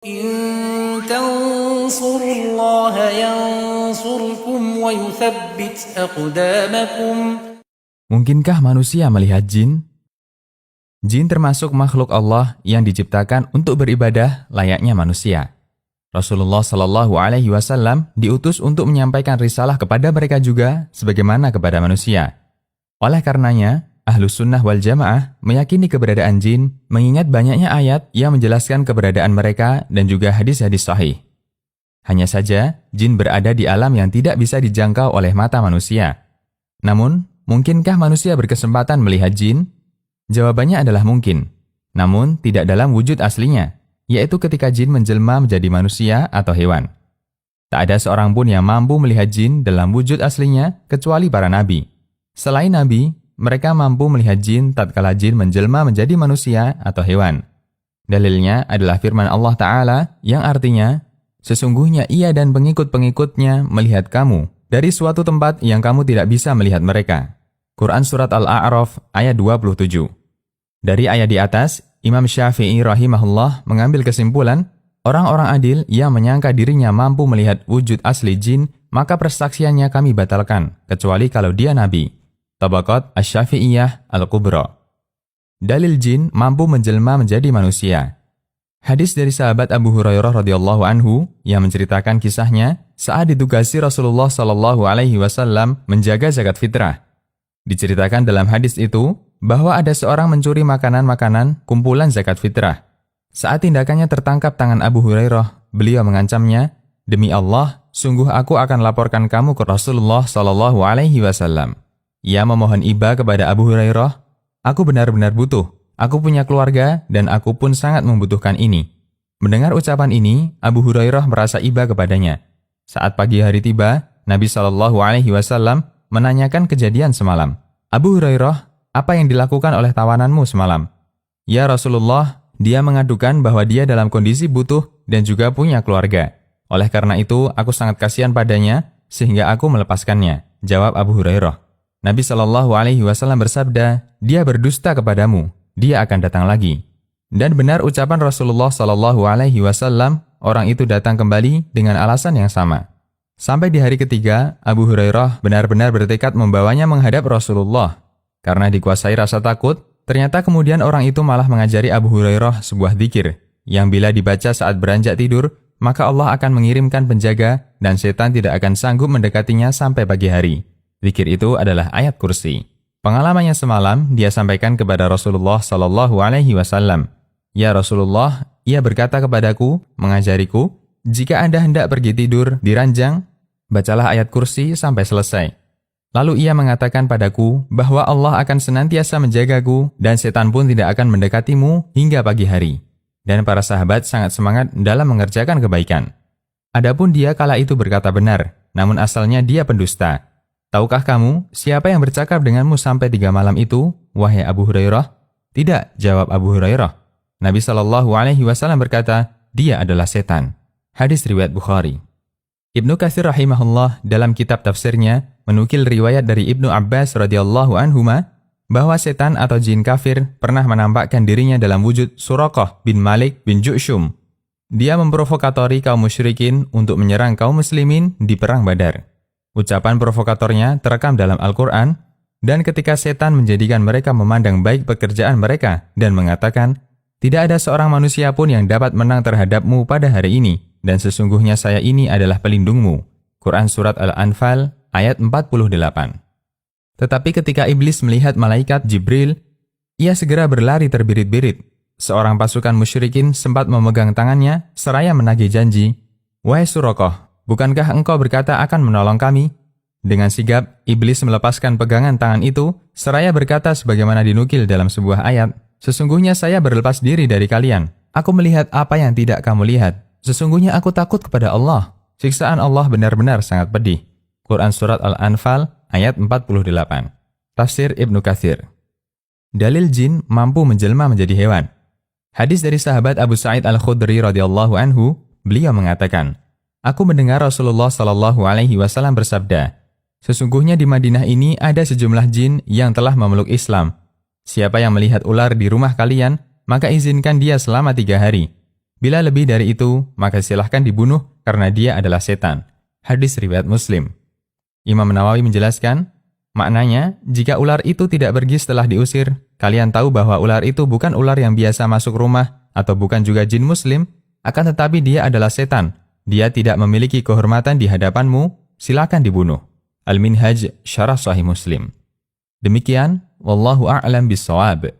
إن تنصروا الله ينصركم ويثبت أقدامكم. Mungkinkah manusia melihat jin? Jin termasuk makhluk Allah yang diciptakan untuk beribadah layaknya manusia. Rasulullah Shallallahu Alaihi Wasallam diutus untuk menyampaikan risalah kepada mereka juga sebagaimana kepada manusia. Oleh karenanya, Ahlus Sunnah wal Jamaah meyakini keberadaan jin, mengingat banyaknya ayat yang menjelaskan keberadaan mereka dan juga hadis-hadis sahih. Hanya saja, jin berada di alam yang tidak bisa dijangkau oleh mata manusia. Namun, mungkinkah manusia berkesempatan melihat jin? Jawabannya adalah mungkin, namun tidak dalam wujud aslinya, yaitu ketika jin menjelma menjadi manusia atau hewan. Tak ada seorang pun yang mampu melihat jin dalam wujud aslinya kecuali para nabi. Selain nabi, mereka mampu melihat jin tatkala jin menjelma menjadi manusia atau hewan. Dalilnya adalah firman Allah Ta'ala yang artinya, sesungguhnya ia dan pengikut-pengikutnya melihat kamu dari suatu tempat yang kamu tidak bisa melihat mereka. Quran Surat Al-A'raf ayat 27. Dari ayat di atas, Imam Syafi'i rahimahullah mengambil kesimpulan, orang-orang adil yang menyangka dirinya mampu melihat wujud asli jin, maka persaksiannya kami batalkan, kecuali kalau dia nabi. Tabaqat Asy-Syafi'iyah Al-Kubra. Dalil jin mampu menjelma menjadi manusia. Hadis dari sahabat Abu Hurairah radhiyallahu anhu yang menceritakan kisahnya saat ditugasi Rasulullah Shallallahu Alaihi Wasallam menjaga zakat fitrah. Diceritakan dalam hadis itu bahwa ada seorang mencuri makanan-makanan kumpulan zakat fitrah. Saat tindakannya tertangkap tangan Abu Hurairah, beliau mengancamnya, "Demi Allah, sungguh aku akan laporkan kamu ke Rasulullah Shallallahu Alaihi Wasallam." Ia memohon iba kepada Abu Hurairah, "Aku benar-benar butuh. Aku punya keluarga dan aku pun sangat membutuhkan ini." Mendengar ucapan ini, Abu Hurairah merasa iba kepadanya. Saat pagi hari tiba, Nabi Shallallahu Alaihi Wasallam menanyakan kejadian semalam. "Abu Hurairah, apa yang dilakukan oleh tawananmu semalam?" "Ya Rasulullah, dia mengadukan bahwa dia dalam kondisi butuh dan juga punya keluarga. Oleh karena itu, aku sangat kasihan padanya sehingga aku melepaskannya," jawab Abu Hurairah. Nabi Shallallahu Alaihi Wasallam bersabda, "Dia berdusta kepadamu, dia akan datang lagi." Dan benar ucapan Rasulullah Shallallahu Alaihi Wasallam, orang itu datang kembali dengan alasan yang sama. Sampai di hari ketiga, Abu Hurairah benar-benar bertekad membawanya menghadap Rasulullah. Karena dikuasai rasa takut, ternyata kemudian orang itu malah mengajari Abu Hurairah sebuah dzikir, yang bila dibaca saat beranjak tidur, maka Allah akan mengirimkan penjaga dan setan tidak akan sanggup mendekatinya sampai pagi hari. Dzikir itu adalah ayat kursi. Pengalamannya semalam dia sampaikan kepada Rasulullah Shallallahu Alaihi Wasallam. "Ya Rasulullah, ia berkata kepadaku, mengajariku, jika Anda hendak pergi tidur di ranjang, bacalah ayat kursi sampai selesai. Lalu ia mengatakan padaku bahwa Allah akan senantiasa menjagaku dan setan pun tidak akan mendekatimu hingga pagi hari." Dan para sahabat sangat semangat dalam mengerjakan kebaikan. Adapun dia kala itu berkata benar, namun asalnya dia pendusta. "Tahukah kamu siapa yang bercakap denganmu sampai 3 malam itu, wahai Abu Hurairah?" "Tidak," jawab Abu Hurairah. Nabi Shallallahu Alaihi Wasallam berkata, "Dia adalah setan." Hadis riwayat Bukhari. Ibnu Katsir rahimahullah dalam kitab tafsirnya menukil riwayat dari Ibnu Abbas radhiyallahu anhuma bahwa setan atau jin kafir pernah menampakkan dirinya dalam wujud Suraqah bin Malik bin Ju'shum. Dia memprovokatori kaum musyrikin untuk menyerang kaum muslimin di perang Badar. Ucapan provokatornya terekam dalam Al-Quran, dan ketika setan menjadikan mereka memandang baik pekerjaan mereka dan mengatakan, "Tidak ada seorang manusia pun yang dapat menang terhadapmu pada hari ini, dan sesungguhnya saya ini adalah pelindungmu." Quran Surat Al-Anfal ayat 48. Tetapi ketika iblis melihat malaikat Jibril, ia segera berlari terbirit-birit. Seorang pasukan musyrikin sempat memegang tangannya seraya menagih janji, "Wahai Suraqah, bukankah engkau berkata akan menolong kami?" Dengan sigap, iblis melepaskan pegangan tangan itu, seraya berkata sebagaimana dinukil dalam sebuah ayat, "Sesungguhnya saya berlepas diri dari kalian. Aku melihat apa yang tidak kamu lihat. Sesungguhnya aku takut kepada Allah. Siksaan Allah benar-benar sangat pedih." Quran Surat Al-Anfal ayat 48. Tafsir Ibnu Katsir. Dalil jin mampu menjelma menjadi hewan. Hadis dari sahabat Abu Sa'id Al-Khudri radhiyallahu anhu, beliau mengatakan, "Aku mendengar Rasulullah Shallallahu Alaihi Wasallam bersabda, sesungguhnya di Madinah ini ada sejumlah jin yang telah memeluk Islam. Siapa yang melihat ular di rumah kalian, maka izinkan dia selama 3 hari. Bila lebih dari itu, maka silahkan dibunuh karena dia adalah setan. Hadis riwayat Muslim. Imam Nawawi menjelaskan, maknanya, jika ular itu tidak pergi setelah diusir, kalian tahu bahwa ular itu bukan ular yang biasa masuk rumah atau bukan juga jin muslim, akan tetapi dia adalah setan. Dia tidak memiliki kehormatan di hadapanmu, silakan dibunuh. Al-Minhaj Syarah Sahih Muslim. Demikian, wallahu a'lam bissawab.